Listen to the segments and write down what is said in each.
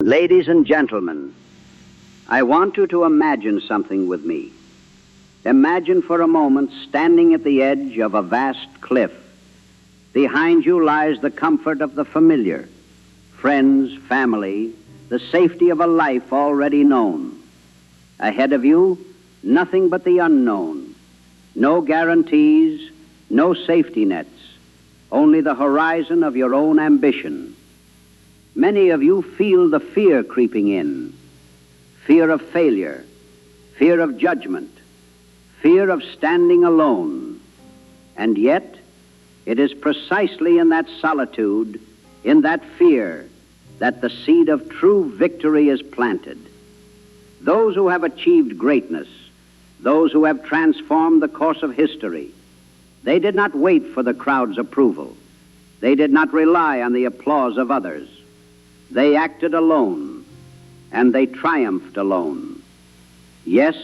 Ladies and gentlemen, I want you to imagine something with me. Imagine for a moment standing at the edge of a vast cliff. Behind you lies the comfort of the familiar, friends, family, the safety of a life already known. Ahead of you, nothing but the unknown. No guarantees, no safety nets, only the horizon of your own ambition. Many of you feel the fear creeping in. Fear of failure, fear of judgment, fear of standing alone. And yet, it is precisely in that solitude, in that fear, that the seed of true victory is planted. Those who have achieved greatness, those who have transformed the course of history, they did not wait for the crowd's approval. They did not rely on the applause of others. They acted alone, and they triumphed alone. Yes,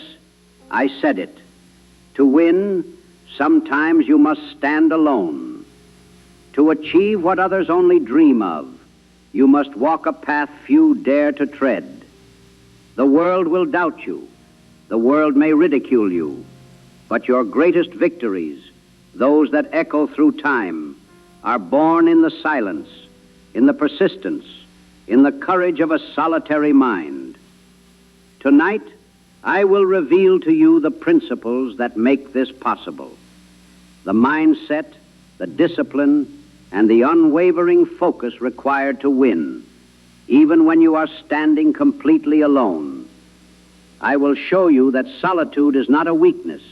I said it. To win, sometimes you must stand alone. To achieve what others only dream of, you must walk a path few dare to tread. The world will doubt you. The world may ridicule you. But your greatest victories, those that echo through time, are born in the silence, in the persistence, in the courage of a solitary mind. Tonight, I will reveal to you the principles that make this possible. The mindset, the discipline, and the unwavering focus required to win, even when you are standing completely alone. I will show you that solitude is not a weakness.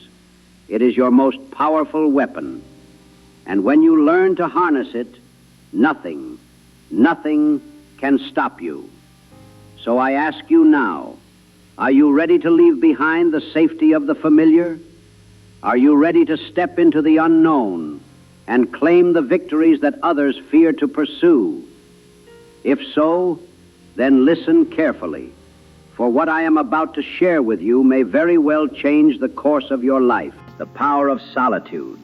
It is your most powerful weapon. And when you learn to harness it, nothing can stop you. So I ask you now, are you ready to leave behind the safety of the familiar? Are you ready to step into the unknown and claim the victories that others fear to pursue? If so, then listen carefully, for what I am about to share with you may very well change the course of your life. The power of solitude.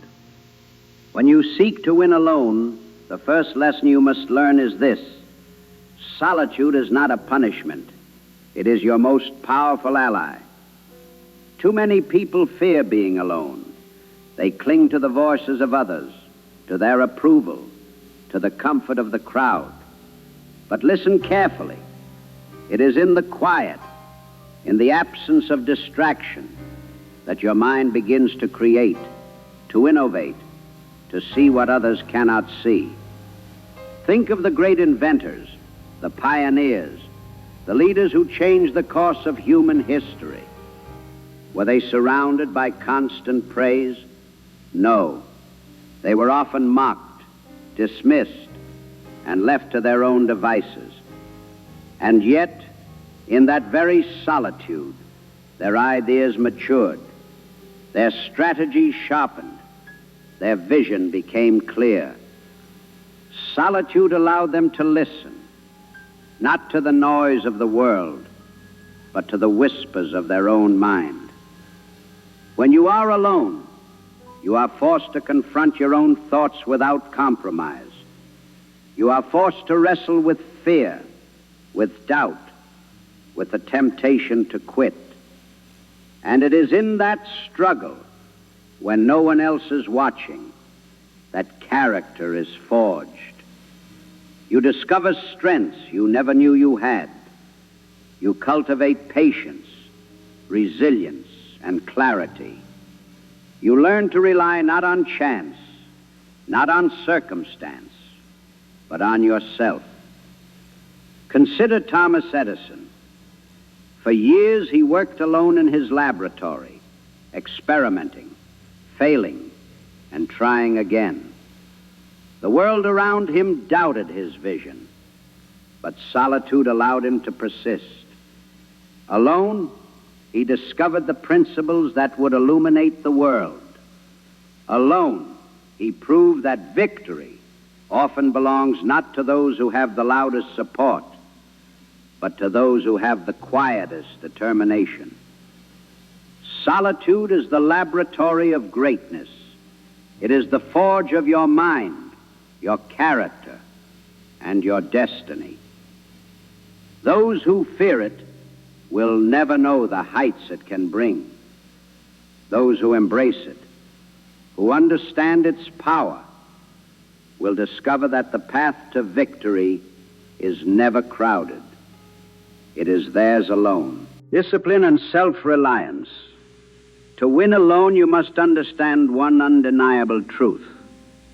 When you seek to win alone, the first lesson you must learn is this: solitude is not a punishment. It is your most powerful ally. Too many people fear being alone. They cling to the voices of others, to their approval, to the comfort of the crowd. But listen carefully. It is in the quiet, in the absence of distraction, that your mind begins to create, to innovate, to see what others cannot see. Think of the great inventors, the pioneers, the leaders who changed the course of human history. Were they surrounded by constant praise? No. They were often mocked, dismissed, and left to their own devices. And yet, in that very solitude, their ideas matured, their strategy sharpened, their vision became clear. Solitude allowed them to listen, not to the noise of the world, but to the whispers of their own mind. When you are alone, you are forced to confront your own thoughts without compromise. You are forced to wrestle with fear, with doubt, with the temptation to quit. And it is in that struggle, when no one else is watching, that character is forged. You discover strengths you never knew you had. You cultivate patience, resilience, and clarity. You learn to rely not on chance, not on circumstance, but on yourself. Consider Thomas Edison. For years he worked alone in his laboratory, experimenting, failing, and trying again. The world around him doubted his vision, but solitude allowed him to persist. Alone, he discovered the principles that would illuminate the world. Alone, he proved that victory often belongs not to those who have the loudest support, but to those who have the quietest determination. Solitude is the laboratory of greatness. It is the forge of your mind, your character, and your destiny. Those who fear it will never know the heights it can bring. Those who embrace it, who understand its power, will discover that the path to victory is never crowded. It is theirs alone. Discipline and self-reliance. To win alone, you must understand one undeniable truth.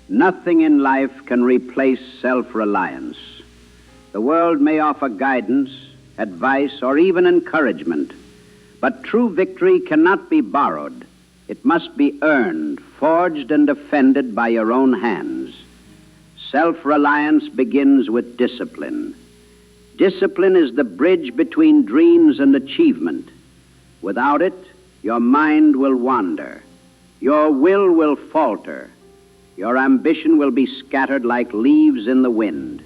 Nothing in life can replace self-reliance. The world may offer guidance, advice, or even encouragement, but true victory cannot be borrowed. It must be earned, forged, and defended by your own hands. Self-reliance begins with discipline. Discipline is the bridge between dreams and achievement. Without it, your mind will wander. Your will falter. Your ambition will be scattered like leaves in the wind.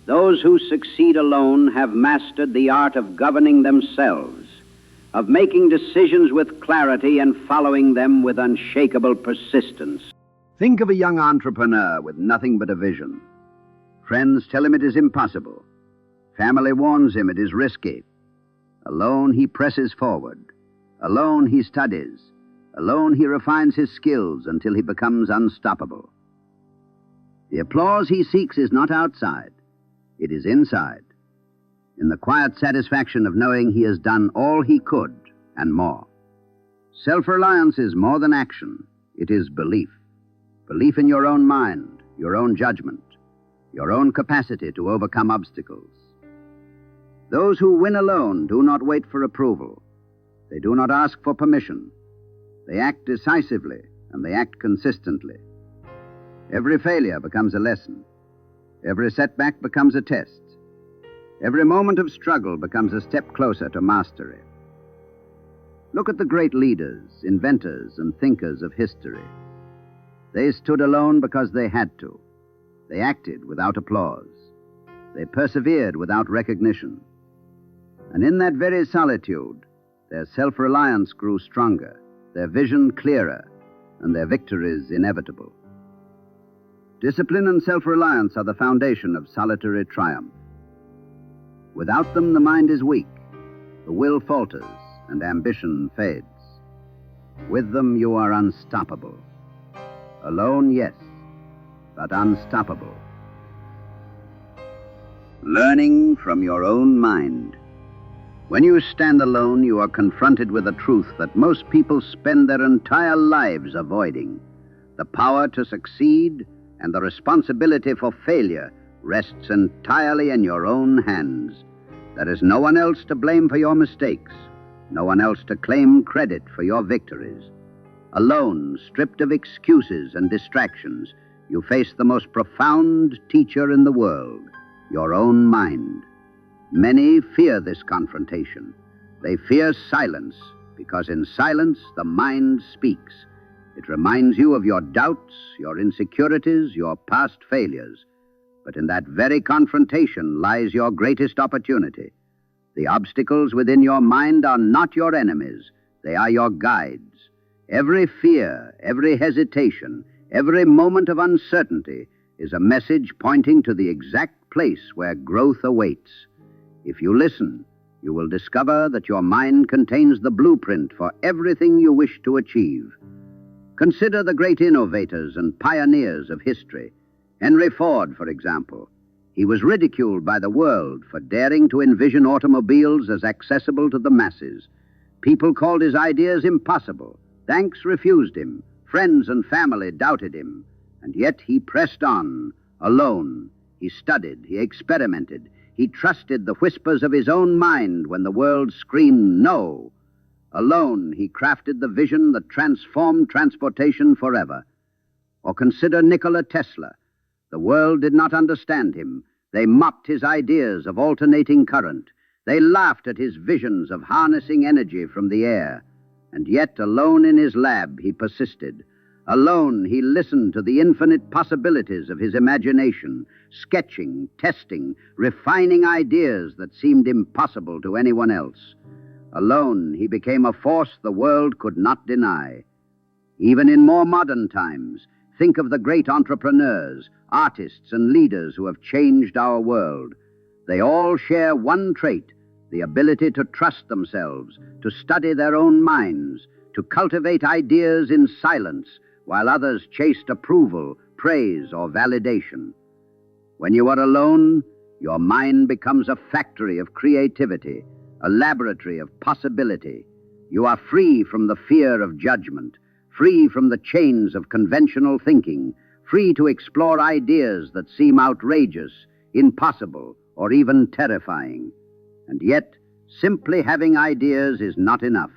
Those who succeed alone have mastered the art of governing themselves, of making decisions with clarity and following them with unshakable persistence. Think of a young entrepreneur with nothing but a vision. Friends tell him it is impossible. Family warns him it is risky. Alone he presses forward. Alone he studies. Alone he refines his skills until he becomes unstoppable. The applause he seeks is not outside. It is inside, in the quiet satisfaction of knowing he has done all he could and more. Self-reliance is more than action. It is belief. Belief in your own mind, your own judgment, your own capacity to overcome obstacles. Those who win alone do not wait for approval. They do not ask for permission. They act decisively, and they act consistently. Every failure becomes a lesson. Every setback becomes a test. Every moment of struggle becomes a step closer to mastery. Look at the great leaders, inventors, and thinkers of history. They stood alone because they had to. They acted without applause. They persevered without recognition. And in that very solitude, their self-reliance grew stronger, their vision clearer, and their victories inevitable. Discipline and self-reliance are the foundation of solitary triumph. Without them, the mind is weak, the will falters, and ambition fades. With them, you are unstoppable. Alone, yes, but unstoppable. Learning from your own mind. When you stand alone, you are confronted with a truth that most people spend their entire lives avoiding. The power to succeed and the responsibility for failure rests entirely in your own hands. There is no one else to blame for your mistakes, no one else to claim credit for your victories. Alone, stripped of excuses and distractions, you face the most profound teacher in the world, your own mind. Many fear this confrontation. They fear silence, because in silence the mind speaks. It reminds you of your doubts, your insecurities, your past failures. But in that very confrontation lies your greatest opportunity. The obstacles within your mind are not your enemies. They are your guides. Every fear, every hesitation, every moment of uncertainty is a message pointing to the exact place where growth awaits. If you listen, you will discover that your mind contains the blueprint for everything you wish to achieve. Consider the great innovators and pioneers of history. Henry Ford, for example. He was ridiculed by the world for daring to envision automobiles as accessible to the masses. People called his ideas impossible. Banks refused him. Friends and family doubted him. And yet he pressed on, alone. He studied, he experimented. He trusted the whispers of his own mind when the world screamed no. Alone, he crafted the vision that transformed transportation forever. Or consider Nikola Tesla. The world did not understand him. They mocked his ideas of alternating current. They laughed at his visions of harnessing energy from the air. And yet, alone in his lab, he persisted. Alone, he listened to the infinite possibilities of his imagination, sketching, testing, refining ideas that seemed impossible to anyone else. Alone, he became a force the world could not deny. Even in more modern times, think of the great entrepreneurs, artists, and leaders who have changed our world. They all share one trait, the ability to trust themselves, to study their own minds, to cultivate ideas in silence while others chased approval, praise, or validation. When you are alone, your mind becomes a factory of creativity, a laboratory of possibility. You are free from the fear of judgment, free from the chains of conventional thinking, free to explore ideas that seem outrageous, impossible, or even terrifying. And yet, simply having ideas is not enough.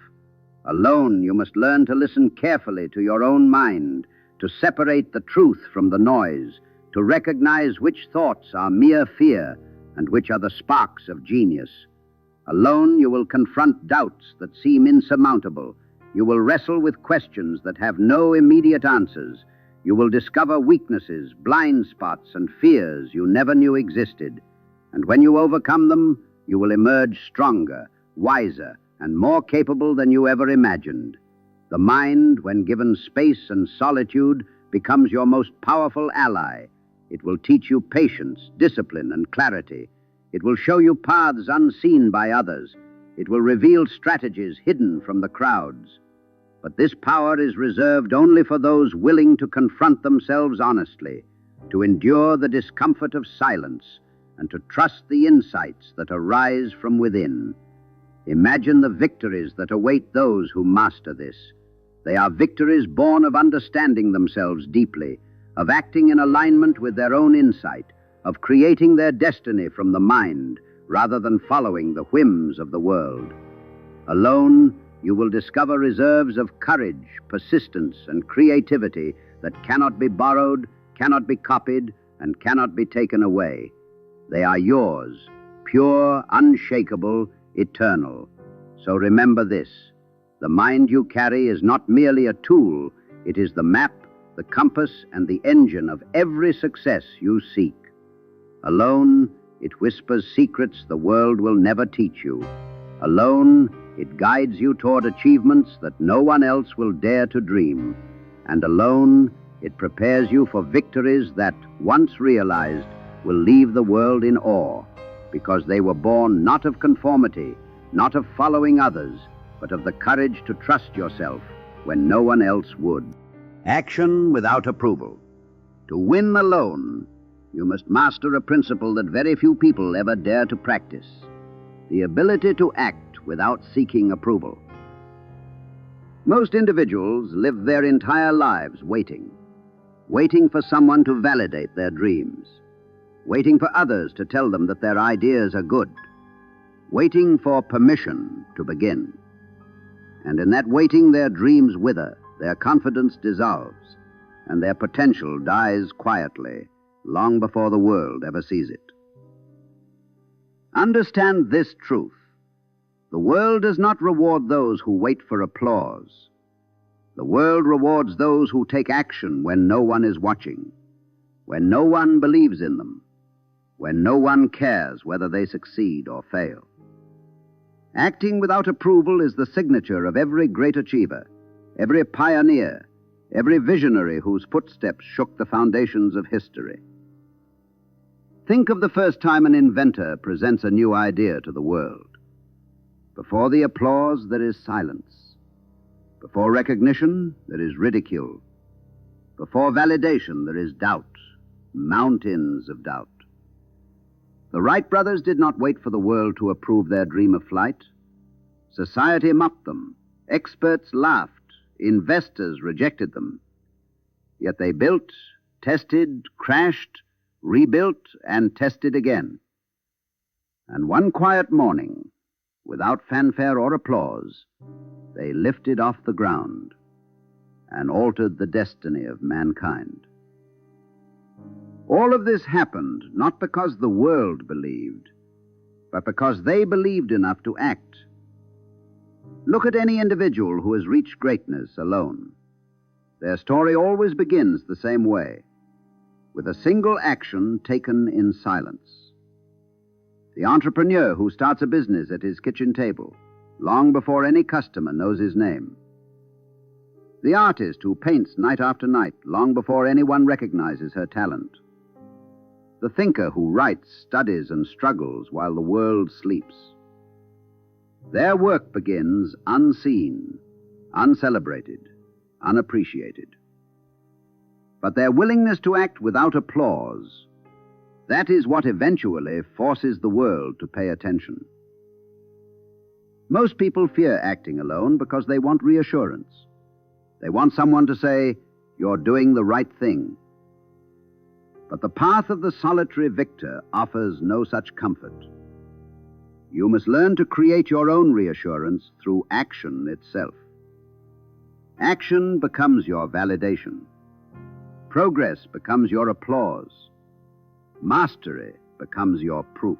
Alone, you must learn to listen carefully to your own mind, to separate the truth from the noise, to recognize which thoughts are mere fear and which are the sparks of genius. Alone, you will confront doubts that seem insurmountable. You will wrestle with questions that have no immediate answers. You will discover weaknesses, blind spots, and fears you never knew existed. And when you overcome them, you will emerge stronger, wiser, and more capable than you ever imagined. The mind, when given space and solitude, becomes your most powerful ally. It will teach you patience, discipline, and clarity. It will show you paths unseen by others. It will reveal strategies hidden from the crowds. But this power is reserved only for those willing to confront themselves honestly, to endure the discomfort of silence, and to trust the insights that arise from within. Imagine the victories that await those who master this. They are victories born of understanding themselves deeply, of acting in alignment with their own insight, of creating their destiny from the mind rather than following the whims of the world. Alone, you will discover reserves of courage, persistence, and creativity that cannot be borrowed, cannot be copied, and cannot be taken away. They are yours, pure, unshakable, eternal. So remember this: the mind you carry is not merely a tool, it is the map, the compass, and the engine of every success you seek. Alone, it whispers secrets the world will never teach you. Alone, it guides you toward achievements that no one else will dare to dream. And alone, it prepares you for victories that, once realized, will leave the world in awe, because they were born not of conformity, not of following others, but of the courage to trust yourself when no one else would. Action without approval. To win alone, you must master a principle that very few people ever dare to practice: the ability to act without seeking approval. Most individuals live their entire lives waiting for someone to validate their dreams, waiting for others to tell them that their ideas are good, waiting for permission to begin. And in that waiting, their dreams wither, their confidence dissolves, and their potential dies quietly, long before the world ever sees it. Understand this truth: the world does not reward those who wait for applause. The world rewards those who take action when no one is watching, when no one believes in them, when no one cares whether they succeed or fail. Acting without approval is the signature of every great achiever, every pioneer, every visionary whose footsteps shook the foundations of history. Think of the first time an inventor presents a new idea to the world. Before the applause, there is silence. Before recognition, there is ridicule. Before validation, there is doubt, mountains of doubt. The Wright brothers did not wait for the world to approve their dream of flight. Society mocked them. Experts laughed. Investors rejected them. Yet they built, tested, crashed, rebuilt, and tested again. And one quiet morning, without fanfare or applause, they lifted off the ground and altered the destiny of mankind. All of this happened not because the world believed, but because they believed enough to act. Look at any individual who has reached greatness alone. Their story always begins the same way, with a single action taken in silence. The entrepreneur who starts a business at his kitchen table, long before any customer knows his name. The artist who paints night after night, long before anyone recognizes her talent. the thinker who writes, studies, and struggles while the world sleeps. Their work begins unseen, uncelebrated, unappreciated. But their willingness to act without applause, that is what eventually forces the world to pay attention. Most people fear acting alone because they want reassurance. They want someone to say, "You're doing the right thing." But the path of the solitary victor offers no such comfort. You must learn to create your own reassurance through action itself. Action becomes your validation. Progress becomes your applause. Mastery becomes your proof.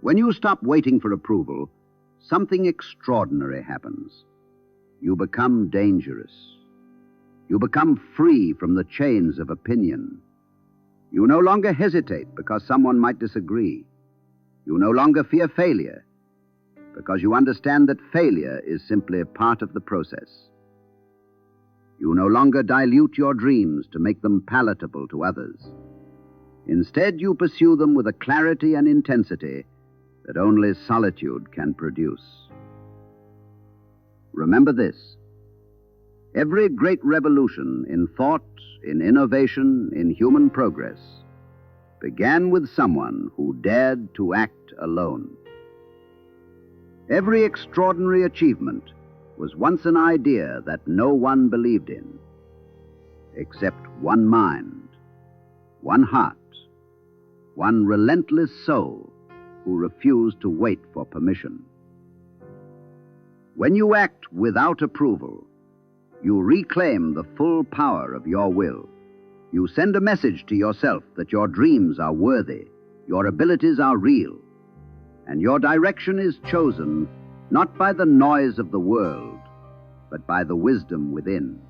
When you stop waiting for approval, something extraordinary happens. You become dangerous. You become free from the chains of opinion. You no longer hesitate because someone might disagree. You no longer fear failure because you understand that failure is simply a part of the process. You no longer dilute your dreams to make them palatable to others. Instead, you pursue them with a clarity and intensity that only solitude can produce. Remember this: every great revolution in thought, in innovation, in human progress began with someone who dared to act alone. Every extraordinary achievement was once an idea that no one believed in, except one mind, one heart, one relentless soul who refused to wait for permission. When you act without approval, you reclaim the full power of your will. You send a message to yourself that your dreams are worthy, your abilities are real, and your direction is chosen not by the noise of the world, but by the wisdom within.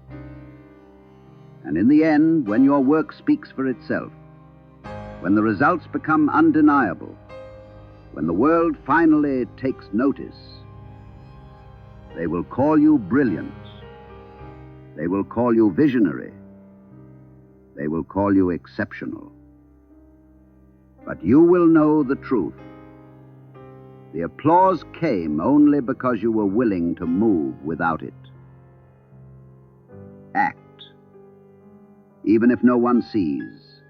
And in the end, when your work speaks for itself, when the results become undeniable, when the world finally takes notice, they will call you brilliant. They will call you visionary. They will call you exceptional. But you will know the truth. The applause came only because you were willing to move without it. Act, even if no one sees.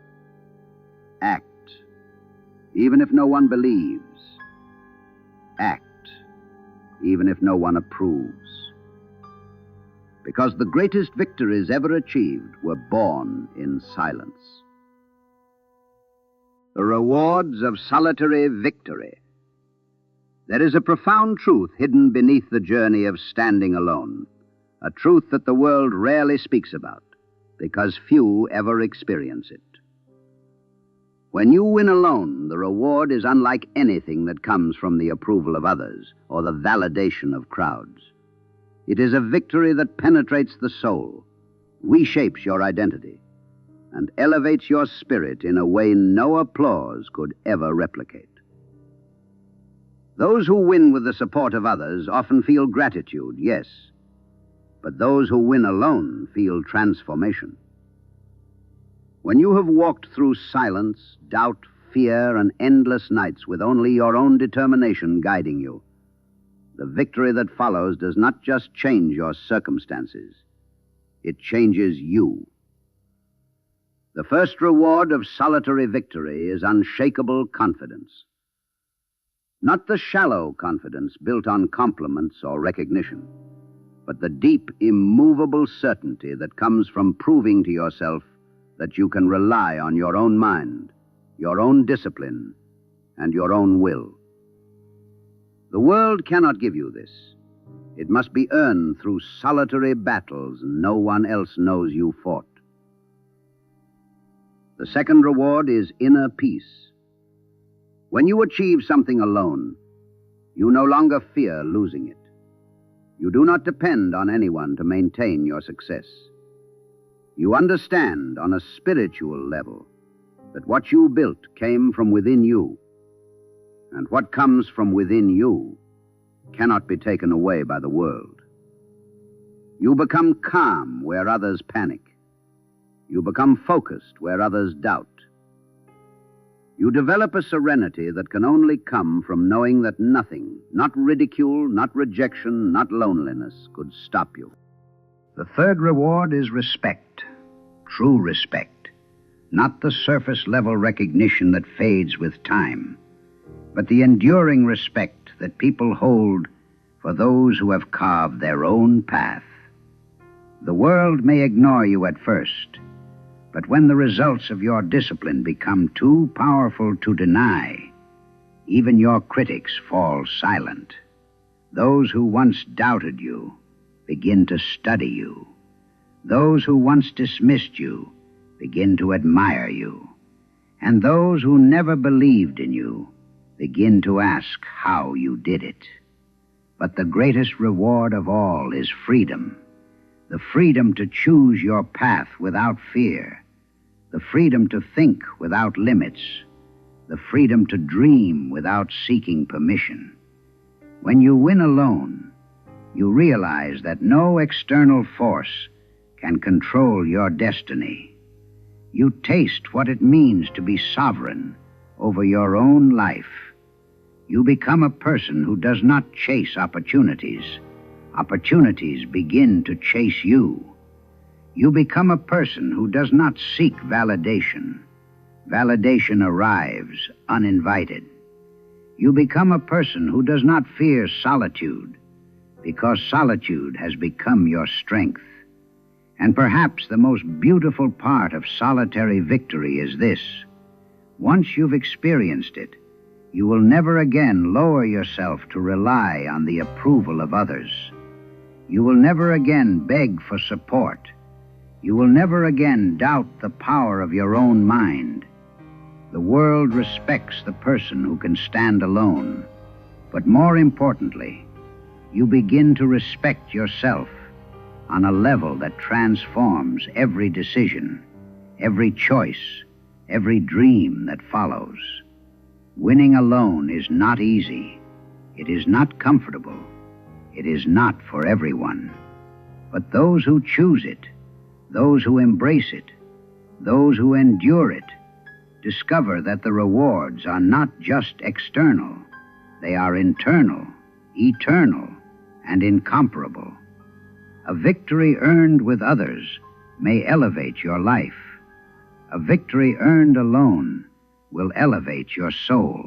Act, even if no one believes. Act, even if no one approves. Because the greatest victories ever achieved were born in silence. The rewards of solitary victory. There is a profound truth hidden beneath the journey of standing alone, a truth that the world rarely speaks about, because few ever experience it. When you win alone, the reward is unlike anything that comes from the approval of others or the validation of crowds. It is a victory that penetrates the soul, reshapes your identity, and elevates your spirit in a way no applause could ever replicate. Those who win with the support of others often feel gratitude, yes, but those who win alone feel transformation. When you have walked through silence, doubt, fear, and endless nights with only your own determination guiding you, the victory that follows does not just change your circumstances, it changes you. The first reward of solitary victory is unshakable confidence. Not the shallow confidence built on compliments or recognition, but the deep, immovable certainty that comes from proving to yourself that you can rely on your own mind, your own discipline, and your own will. The world cannot give you this. It must be earned through solitary battles no one else knows you fought. The second reward is inner peace. When you achieve something alone, you no longer fear losing it. You do not depend on anyone to maintain your success. You understand on a spiritual level that what you built came from within you, and what comes from within you cannot be taken away by the world. You become calm where others panic. You become focused where others doubt. You develop a serenity that can only come from knowing that nothing, not ridicule, not rejection, not loneliness, could stop you. The third reward is respect, true respect, not the surface-level recognition that fades with time, but the enduring respect that people hold for those who have carved their own path. The world may ignore you at first, but when the results of your discipline become too powerful to deny, even your critics fall silent. Those who once doubted you begin to study you. Those who once dismissed you begin to admire you. And those who never believed in you begin to ask how you did it. But the greatest reward of all is freedom. The freedom to choose your path without fear. The freedom to think without limits. The freedom to dream without seeking permission. When you win alone, you realize that no external force can control your destiny. You taste what it means to be sovereign over your own life. You become a person who does not chase opportunities. Opportunities begin to chase you. You become a person who does not seek validation. Validation arrives uninvited. You become a person who does not fear solitude, because solitude has become your strength. And perhaps the most beautiful part of solitary victory is this: once you've experienced it, you will never again lower yourself to rely on the approval of others. You will never again beg for support. You will never again doubt the power of your own mind. The world respects the person who can stand alone. But more importantly, you begin to respect yourself on a level that transforms every decision, every choice, every dream that follows. Winning alone is not easy. It is not comfortable. It is not for everyone. But those who choose it, those who embrace it, those who endure it, discover that the rewards are not just external. They are internal, eternal, and incomparable. A victory earned with others may elevate your life. A victory earned alone will elevate your soul.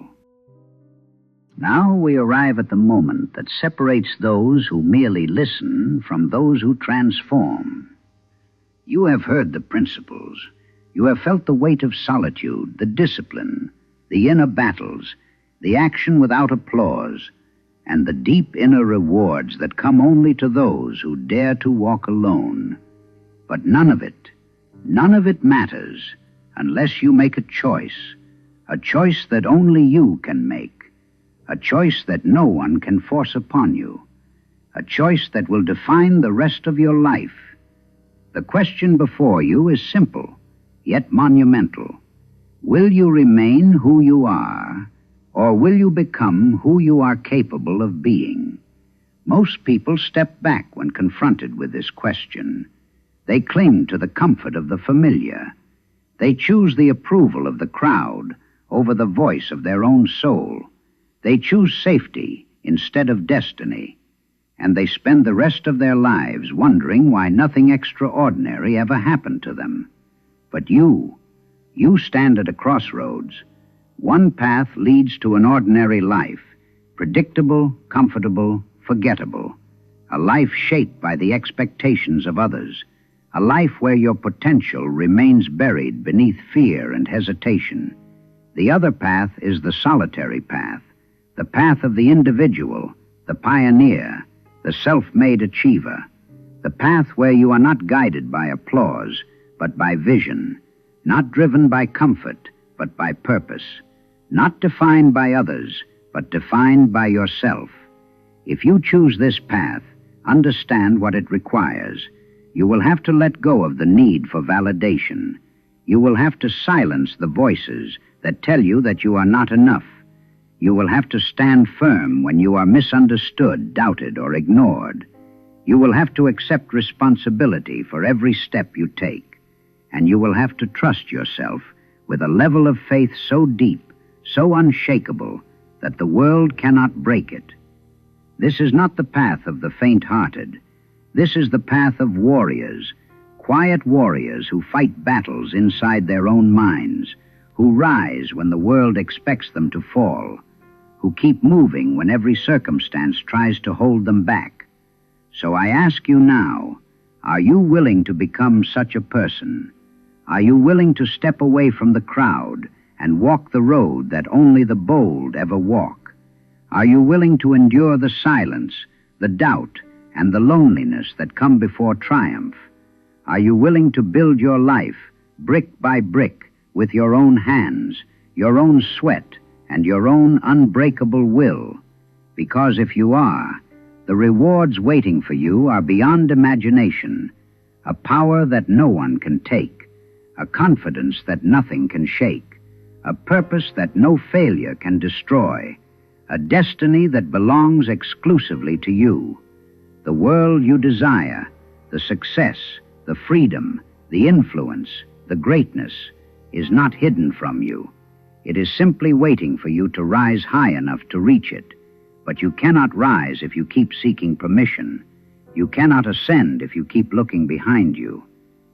Now we arrive at the moment that separates those who merely listen from those who transform. You have heard the principles. You have felt the weight of solitude, the discipline, the inner battles, the action without applause, and the deep inner rewards that come only to those who dare to walk alone. But none of it matters unless you make a choice that only you can make, a choice that no one can force upon you, a choice that will define the rest of your life. The question before you is simple, yet monumental. Will you remain who you are, or will you become who you are capable of being? Most people step back when confronted with this question. They cling to the comfort of the familiar. They choose the approval of the crowd over the voice of their own soul. They choose safety instead of destiny. And they spend the rest of their lives wondering why nothing extraordinary ever happened to them. But you stand at a crossroads. One path leads to an ordinary life, predictable, comfortable, forgettable. A life shaped by the expectations of others. A life where your potential remains buried beneath fear and hesitation. The other path is the solitary path, the path of the individual, the pioneer, the self-made achiever, the path where you are not guided by applause, but by vision, not driven by comfort, but by purpose, not defined by others, but defined by yourself. If you choose this path, understand what it requires. You will have to let go of the need for validation. You will have to silence the voices that tell you that you are not enough. You will have to stand firm when you are misunderstood, doubted, or ignored. You will have to accept responsibility for every step you take. And you will have to trust yourself with a level of faith so deep, so unshakable, that the world cannot break it. This is not the path of the faint-hearted. This is the path of warriors, quiet warriors who fight battles inside their own minds, who rise when the world expects them to fall, who keep moving when every circumstance tries to hold them back. So I ask you now, are you willing to become such a person? Are you willing to step away from the crowd and walk the road that only the bold ever walk? Are you willing to endure the silence, the doubt, and the loneliness that come before triumph? Are you willing to build your life, brick by brick, with your own hands, your own sweat, and your own unbreakable will? Because if you are, the rewards waiting for you are beyond imagination, a power that no one can take, a confidence that nothing can shake, a purpose that no failure can destroy, a destiny that belongs exclusively to you. The world you desire, the success, the freedom, the influence, the greatness, is not hidden from you. It is simply waiting for you to rise high enough to reach it. But you cannot rise if you keep seeking permission. You cannot ascend if you keep looking behind you.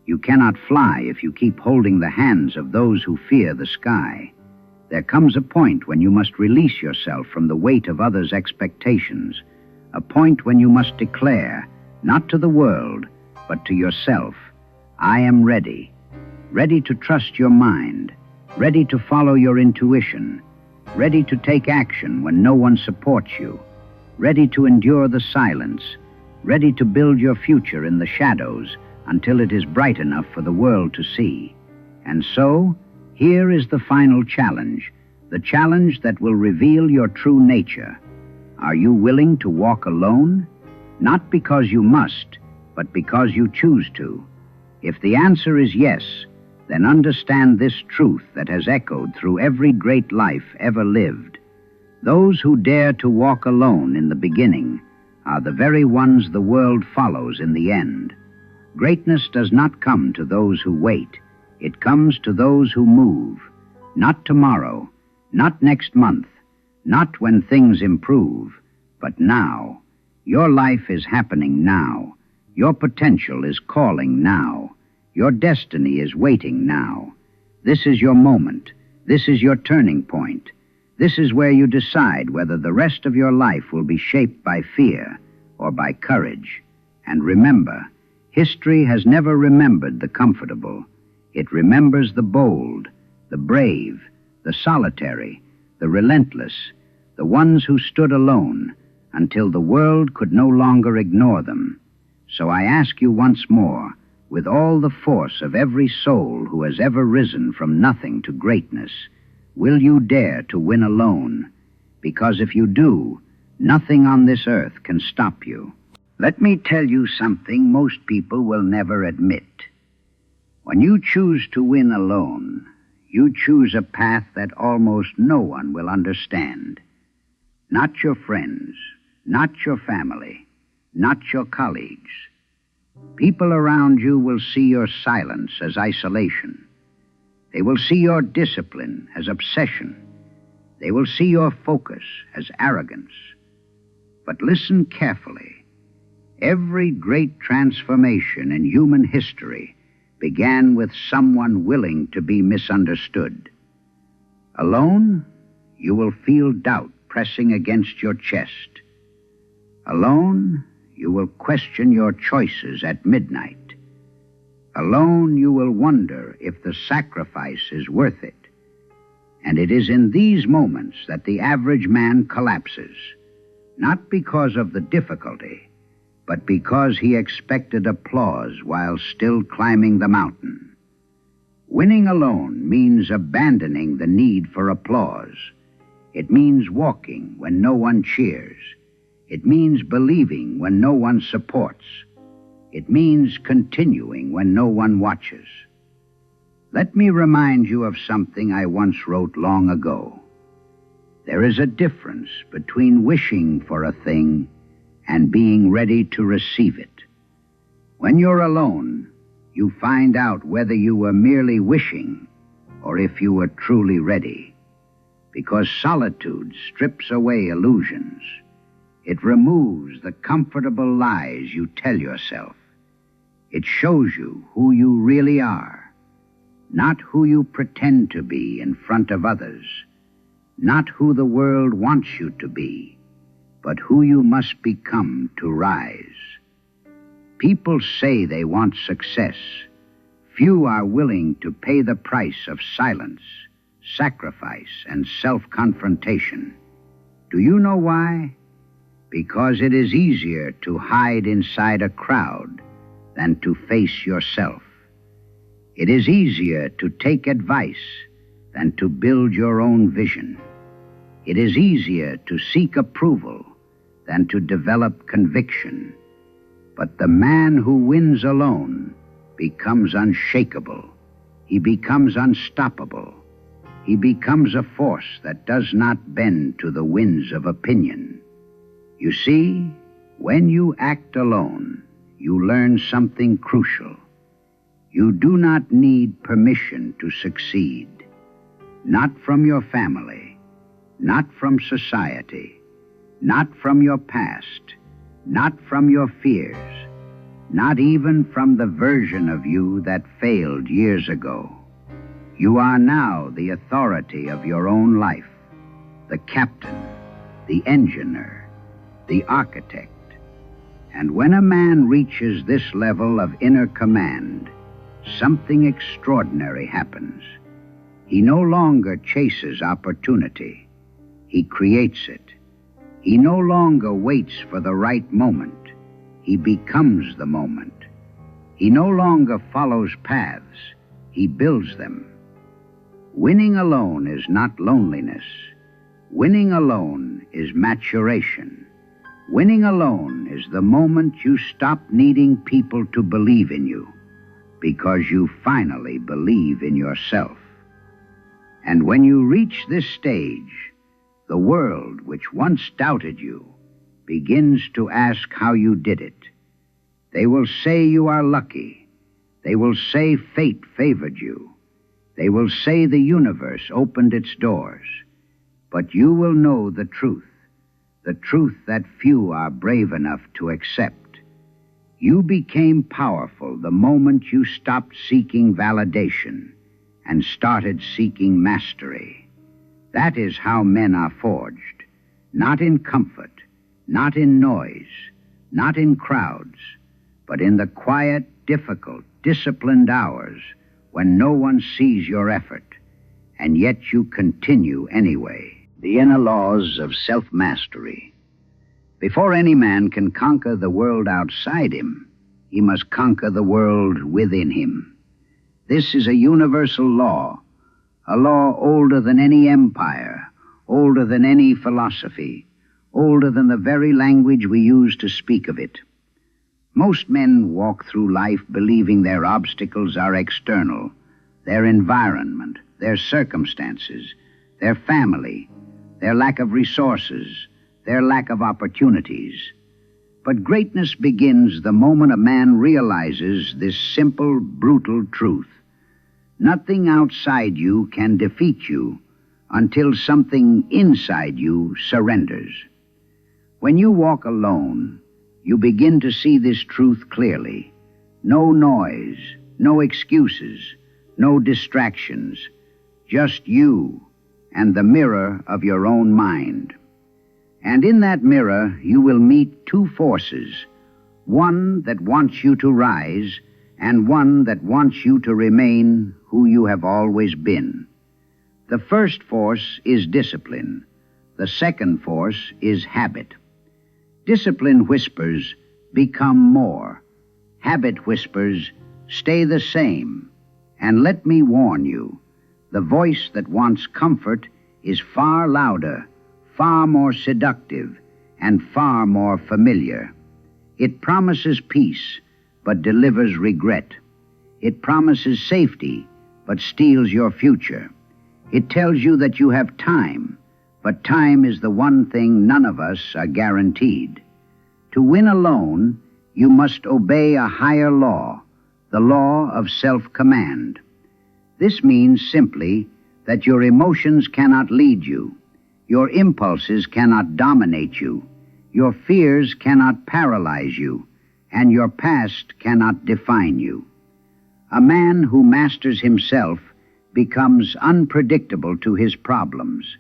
You cannot fly if you keep holding the hands of those who fear the sky. There comes a point when you must release yourself from the weight of others' expectations, a point when you must declare, not to the world, but to yourself, I am ready, ready to trust your mind, ready to follow your intuition, ready to take action when no one supports you, ready to endure the silence, ready to build your future in the shadows until it is bright enough for the world to see. And so, here is the final challenge, the challenge that will reveal your true nature. Are you willing to walk alone? Not because you must, but because you choose to. If the answer is yes, then understand this truth that has echoed through every great life ever lived. Those who dare to walk alone in the beginning are the very ones the world follows in the end. Greatness does not come to those who wait. It comes to those who move. Not tomorrow, not next month, not when things improve, but now. Your life is happening now. Your potential is calling now. Your destiny is waiting now. This is your moment. This is your turning point. This is where you decide whether the rest of your life will be shaped by fear or by courage. And remember, history has never remembered the comfortable. It remembers the bold, the brave, the solitary, the relentless, the ones who stood alone until the world could no longer ignore them. So I ask you once more, with all the force of every soul who has ever risen from nothing to greatness, will you dare to win alone? Because if you do, nothing on this earth can stop you. Let me tell you something most people will never admit. When you choose to win alone, you choose a path that almost no one will understand. Not your friends, not your family, not your colleagues. People around you will see your silence as isolation. They will see your discipline as obsession. They will see your focus as arrogance. But listen carefully. Every great transformation in human history began with someone willing to be misunderstood. Alone, you will feel doubt pressing against your chest. Alone, you will question your choices at midnight. Alone, you will wonder if the sacrifice is worth it. And it is in these moments that the average man collapses, not because of the difficulty, but because he expected applause while still climbing the mountain. Winning alone means abandoning the need for applause. It means walking when no one cheers. It means believing when no one supports. It means continuing when no one watches. Let me remind you of something I once wrote long ago. There is a difference between wishing for a thing and being ready to receive it. When you're alone, you find out whether you were merely wishing or if you were truly ready. Because solitude strips away illusions. It removes the comfortable lies you tell yourself. It shows you who you really are, not who you pretend to be in front of others, not who the world wants you to be, but who you must become to rise. People say they want success. Few are willing to pay the price of silence, sacrifice, and self-confrontation. Do you know why? Because it is easier to hide inside a crowd than to face yourself. It is easier to take advice than to build your own vision. It is easier to seek approval than to develop conviction. But the man who wins alone becomes unshakable. He becomes unstoppable. He becomes a force that does not bend to the winds of opinion. You see, when you act alone, you learn something crucial. You do not need permission to succeed. Not from your family, not from society, not from your past, not from your fears, not even from the version of you that failed years ago. You are now the authority of your own life, the captain, the engineer, the architect. And when a man reaches this level of inner command, something extraordinary happens. He no longer chases opportunity. He creates it. He no longer waits for the right moment. He becomes the moment. He no longer follows paths. He builds them. Winning alone is not loneliness. Winning alone is maturation. Winning alone is the moment you stop needing people to believe in you, because you finally believe in yourself. And when you reach this stage, the world, which once doubted you, begins to ask how you did it. They will say you are lucky. They will say fate favored you. They will say the universe opened its doors. But you will know the truth that few are brave enough to accept. You became powerful the moment you stopped seeking validation and started seeking mastery. That is how men are forged, not in comfort, not in noise, not in crowds, but in the quiet, difficult, disciplined hours when no one sees your effort, and yet you continue anyway. The inner laws of self-mastery. Before any man can conquer the world outside him, he must conquer the world within him. This is a universal law, a law older than any empire, older than any philosophy, older than the very language we use to speak of it. Most men walk through life believing their obstacles are external, their environment, their circumstances, their family, their lack of resources, their lack of opportunities. But greatness begins the moment a man realizes this simple, brutal truth. Nothing outside you can defeat you until something inside you surrenders. When you walk alone, you begin to see this truth clearly. No noise, no excuses, no distractions, just you and the mirror of your own mind. And in that mirror, you will meet two forces, one that wants you to rise and one that wants you to remain who you have always been. The first force is discipline. The second force is habit. Discipline whispers, become more. Habit whispers, stay the same. And let me warn you, the voice that wants comfort is far louder, far more seductive, and far more familiar. It promises peace, but delivers regret. It promises safety, but steals your future. It tells you that you have time, but time is the one thing none of us are guaranteed. To win alone, you must obey a higher law, the law of self-command. This means simply that your emotions cannot lead you, your impulses cannot dominate you, your fears cannot paralyze you, and your past cannot define you. A man who masters himself becomes unpredictable to his problems.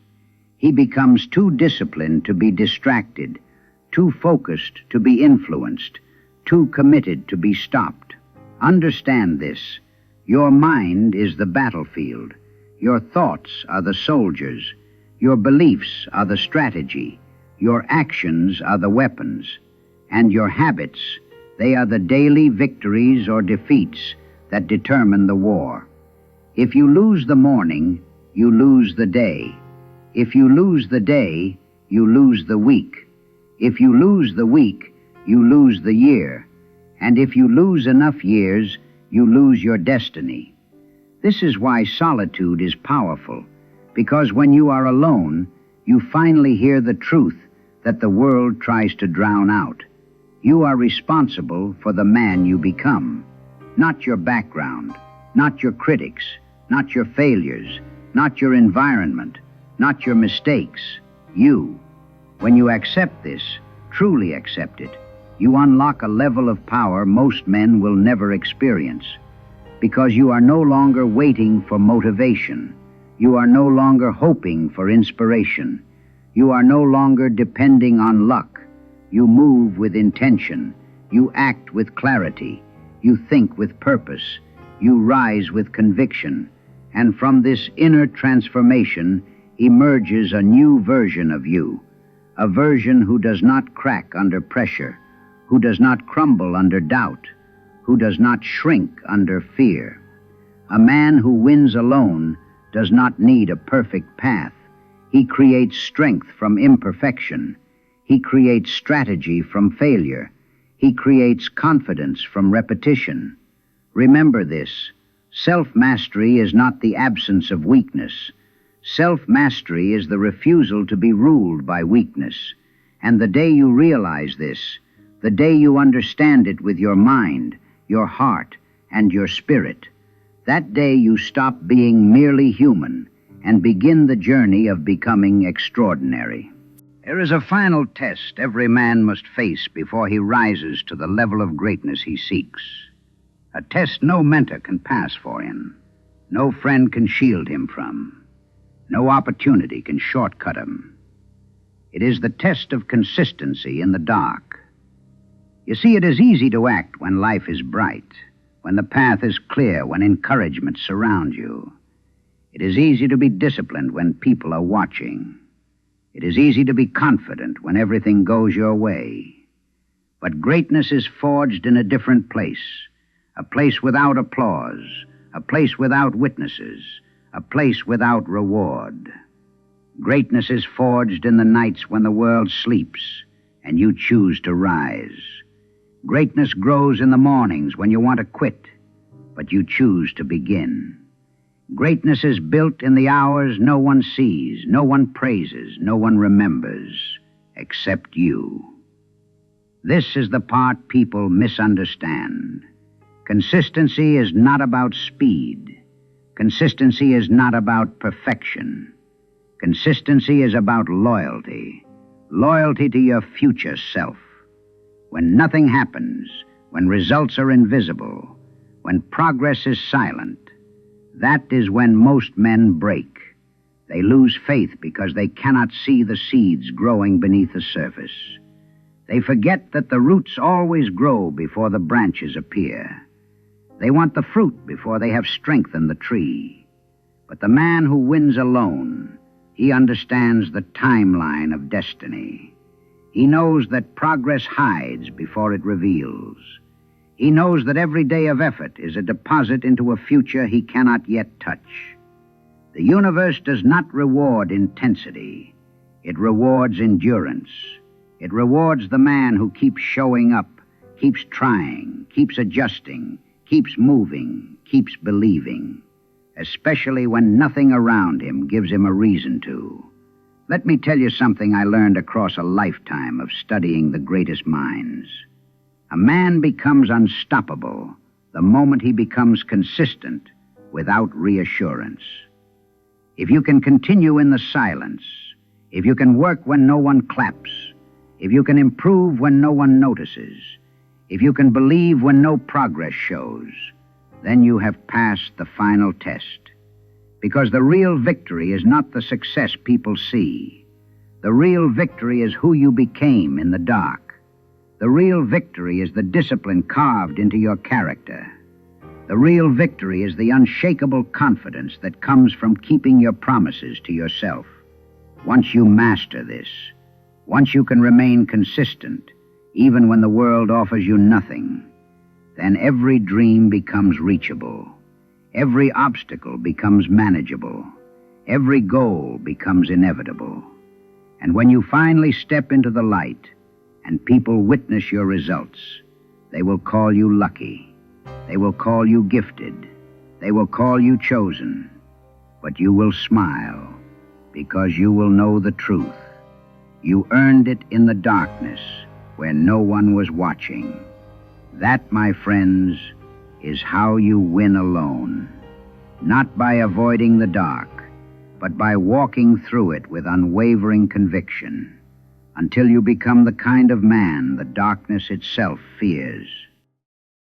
He becomes too disciplined to be distracted, too focused to be influenced, too committed to be stopped. Understand this. Your mind is the battlefield. Your thoughts are the soldiers. Your beliefs are the strategy. Your actions are the weapons. And your habits, they are the daily victories or defeats that determine the war. If you lose the morning, you lose the day. If you lose the day, you lose the week. If you lose the week, you lose the year. And if you lose enough years, you lose your destiny. This is why solitude is powerful, because when you are alone, you finally hear the truth that the world tries to drown out. You are responsible for the man you become, not your background, not your critics, not your failures, not your environment, not your mistakes. You. When you accept this, truly accept it, you unlock a level of power most men will never experience, because you are no longer waiting for motivation. You are no longer hoping for inspiration. You are no longer depending on luck. You move with intention. You act with clarity. You think with purpose. You rise with conviction. And from this inner transformation emerges a new version of you, a version who does not crack under pressure, who does not crumble under doubt, who does not shrink under fear. A man who wins alone does not need a perfect path. He creates strength from imperfection. He creates strategy from failure. He creates confidence from repetition. Remember this. Self-mastery is not the absence of weakness. Self-mastery is the refusal to be ruled by weakness. And the day you realize this, the day you understand it with your mind, your heart, and your spirit, that day you stop being merely human and begin the journey of becoming extraordinary. There is a final test every man must face before he rises to the level of greatness he seeks. A test no mentor can pass for him, no friend can shield him from, no opportunity can shortcut him. It is the test of consistency in the dark. You see, it is easy to act when life is bright, when the path is clear, when encouragement surrounds you. It is easy to be disciplined when people are watching. It is easy to be confident when everything goes your way. But greatness is forged in a different place, a place without applause, a place without witnesses, a place without reward. Greatness is forged in the nights when the world sleeps and you choose to rise. Greatness grows in the mornings when you want to quit, but you choose to begin. Greatness is built in the hours no one sees, no one praises, no one remembers, except you. This is the part people misunderstand. Consistency is not about speed. Consistency is not about perfection. Consistency is about loyalty. Loyalty to your future self. When nothing happens, when results are invisible, when progress is silent, that is when most men break. They lose faith because they cannot see the seeds growing beneath the surface. They forget that the roots always grow before the branches appear. They want the fruit before they have strengthened the tree. But the man who wins alone, he understands the timeline of destiny. He knows that progress hides before it reveals. He knows that every day of effort is a deposit into a future he cannot yet touch. The universe does not reward intensity. It rewards endurance. It rewards the man who keeps showing up, keeps trying, keeps adjusting, keeps moving, keeps believing, especially when nothing around him gives him a reason to. Let me tell you something I learned across a lifetime of studying the greatest minds. A man becomes unstoppable the moment he becomes consistent, without reassurance. If you can continue in the silence, if you can work when no one claps, if you can improve when no one notices, if you can believe when no progress shows, then you have passed the final test. Because the real victory is not the success people see. The real victory is who you became in the dark. The real victory is the discipline carved into your character. The real victory is the unshakable confidence that comes from keeping your promises to yourself. Once you master this, once you can remain consistent, even when the world offers you nothing, then every dream becomes reachable. Every obstacle becomes manageable. Every goal becomes inevitable. And when you finally step into the light and people witness your results, they will call you lucky. They will call you gifted. They will call you chosen. But you will smile because you will know the truth. You earned it in the darkness where no one was watching. That, my friends, is how you win alone. Not by avoiding the dark, but by walking through it with unwavering conviction, until you become the kind of man the darkness itself fears.